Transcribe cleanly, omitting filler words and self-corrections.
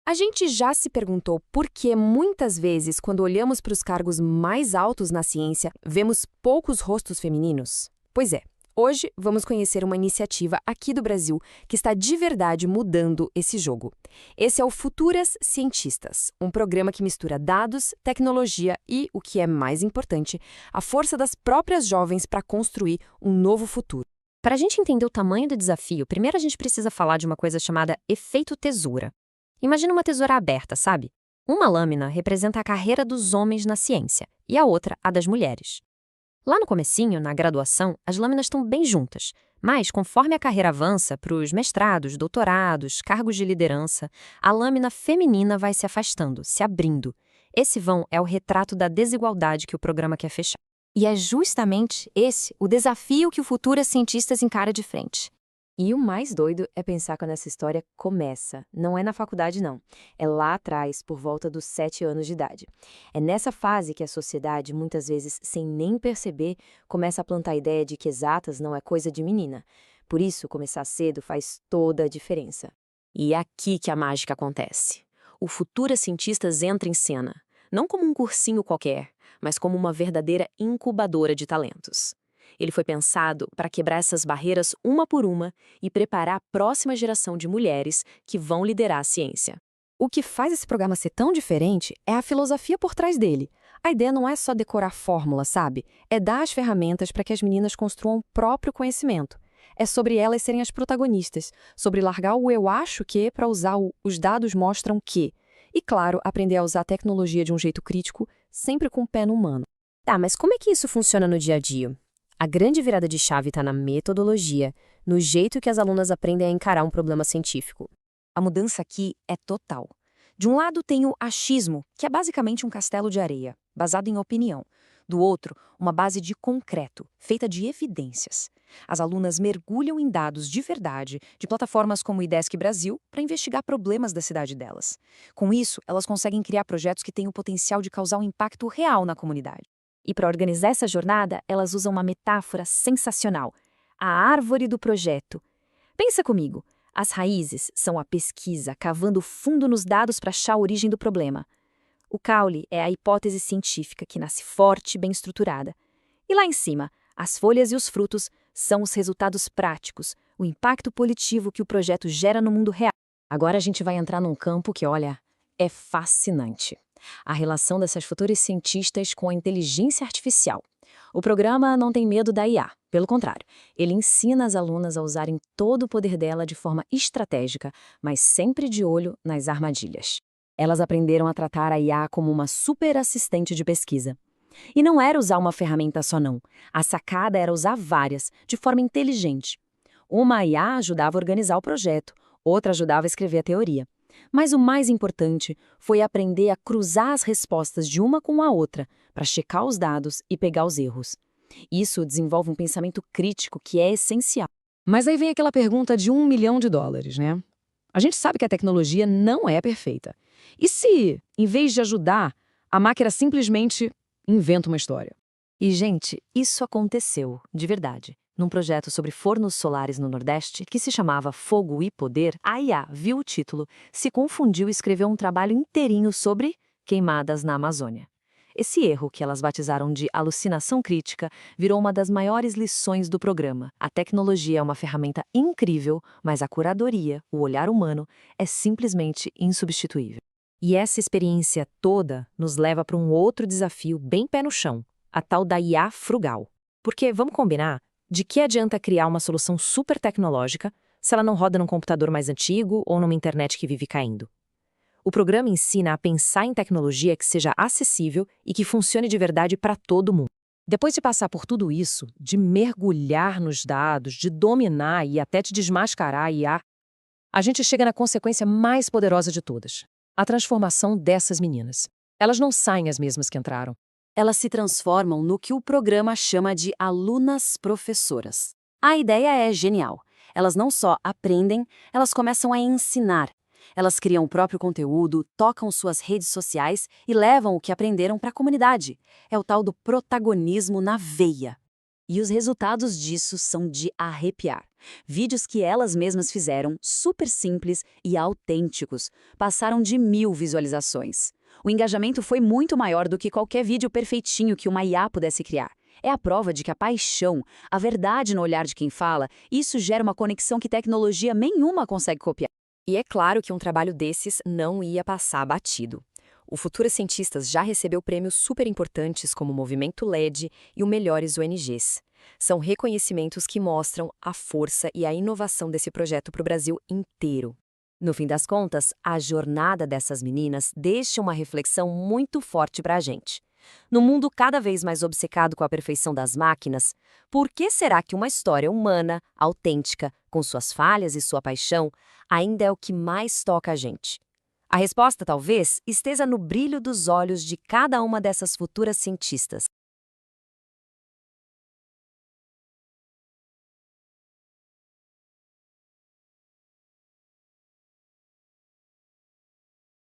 A gente já se perguntou por que muitas vezes, quando olhamos para os cargos mais altos na ciência, vemos poucos rostos femininos? Pois é, hoje vamos conhecer uma iniciativa aqui do Brasil que está de verdade mudando esse jogo. Esse é o Futuras Cientistas, um programa que mistura dados, tecnologia e, o que é mais importante, a força das próprias jovens para construir um novo futuro. Para a gente entender o tamanho do desafio, primeiro a gente precisa falar de uma coisa chamada efeito tesoura. Imagina uma tesoura aberta, sabe? Uma lâmina representa a carreira dos homens na ciência e a outra a das mulheres. Lá no comecinho, na graduação, as lâminas estão bem juntas, mas conforme a carreira avança para os mestrados, doutorados, cargos de liderança, a lâmina feminina vai se afastando, se abrindo. Esse vão é o retrato da desigualdade que o programa quer fechar. E é justamente esse o desafio que o Futuras Cientistas encara de frente. E o mais doido é pensar quando essa história começa. Não é na faculdade, não. É lá atrás, por volta dos 7 anos de idade. É nessa fase que a sociedade, muitas vezes sem nem perceber, começa a plantar a ideia de que exatas não é coisa de menina. Por isso, começar cedo faz toda a diferença. E é aqui que a mágica acontece. O Futuras Cientistas entra em cena, não como um cursinho qualquer, mas como uma verdadeira incubadora de talentos. Ele foi pensado para quebrar essas barreiras uma por uma e preparar a próxima geração de mulheres que vão liderar a ciência. O que faz esse programa ser tão diferente é a filosofia por trás dele. A ideia não é só decorar fórmula, sabe? É dar as ferramentas para que as meninas construam o próprio conhecimento. É sobre elas serem as protagonistas, sobre largar o eu acho que para usar o os dados mostram que. E, claro, aprender a usar a tecnologia de um jeito crítico, sempre com o pé no humano. Tá, mas como é que isso funciona no dia a dia? A grande virada de chave está na metodologia, no jeito que as alunas aprendem a encarar um problema científico. A mudança aqui é total. De um lado tem o achismo, que é basicamente um castelo de areia, basado em opinião. Do outro, uma base de concreto, feita de evidências. As alunas mergulham em dados de verdade, de plataformas como o IDESC Brasil, para investigar problemas da cidade delas. Com isso, elas conseguem criar projetos que têm o potencial de causar um impacto real na comunidade. E para organizar essa jornada, elas usam uma metáfora sensacional: a árvore do projeto. Pensa comigo, as raízes são a pesquisa, cavando fundo nos dados para achar a origem do problema. O caule é a hipótese científica, que nasce forte e bem estruturada. E lá em cima, as folhas e os frutos são os resultados práticos, o impacto positivo que o projeto gera no mundo real. Agora a gente vai entrar num campo que, olha, é fascinante. A relação dessas futuras cientistas com a inteligência artificial. O programa não tem medo da IA, pelo contrário, ele ensina as alunas a usarem todo o poder dela de forma estratégica, mas sempre de olho nas armadilhas. Elas aprenderam a tratar a IA como uma super assistente de pesquisa. E não era usar uma ferramenta só não, a sacada era usar várias, de forma inteligente. Uma IA ajudava a organizar o projeto, outra ajudava a escrever a teoria. Mas o mais importante foi aprender a cruzar as respostas de uma com a outra, para checar os dados e pegar os erros. Isso desenvolve um pensamento crítico que é essencial. Mas aí vem aquela pergunta de $1 milhão, né? A gente sabe que a tecnologia não é perfeita. E se, em vez de ajudar, a máquina simplesmente inventa uma história? E, gente, isso aconteceu, de verdade. Num projeto sobre fornos solares no Nordeste, que se chamava Fogo e Poder, a IA viu o título, se confundiu e escreveu um trabalho inteirinho sobre queimadas na Amazônia. Esse erro, que elas batizaram de alucinação crítica, virou uma das maiores lições do programa. A tecnologia é uma ferramenta incrível, mas a curadoria, o olhar humano, é simplesmente insubstituível. E essa experiência toda nos leva para um outro desafio bem pé no chão, a tal da IA frugal. Porque, vamos combinar, de que adianta criar uma solução super tecnológica se ela não roda num computador mais antigo ou numa internet que vive caindo? O programa ensina a pensar em tecnologia que seja acessível e que funcione de verdade para todo mundo. Depois de passar por tudo isso, de mergulhar nos dados, de dominar e até de desmascarar a IA, a gente chega na consequência mais poderosa de todas: a transformação dessas meninas. Elas não saem as mesmas que entraram. Elas se transformam no que o programa chama de alunas professoras. A ideia é genial. Elas não só aprendem, elas começam a ensinar. Elas criam o próprio conteúdo, tocam suas redes sociais e levam o que aprenderam para a comunidade. É o tal do protagonismo na veia. E os resultados disso são de arrepiar. Vídeos que elas mesmas fizeram, super simples e autênticos, passaram de 1.000 visualizações. O engajamento foi muito maior do que qualquer vídeo perfeitinho que uma IA pudesse criar. É a prova de que a paixão, a verdade no olhar de quem fala, isso gera uma conexão que tecnologia nenhuma consegue copiar. E é claro que um trabalho desses não ia passar batido. O Futuras Cientistas já recebeu prêmios super importantes como o Movimento LED e o Melhores ONGs. São reconhecimentos que mostram a força e a inovação desse projeto para o Brasil inteiro. No fim das contas, a jornada dessas meninas deixa uma reflexão muito forte para a gente. No mundo cada vez mais obcecado com a perfeição das máquinas, por que será que uma história humana, autêntica, com suas falhas e sua paixão, ainda é o que mais toca a gente? A resposta, talvez, esteja no brilho dos olhos de cada uma dessas futuras cientistas.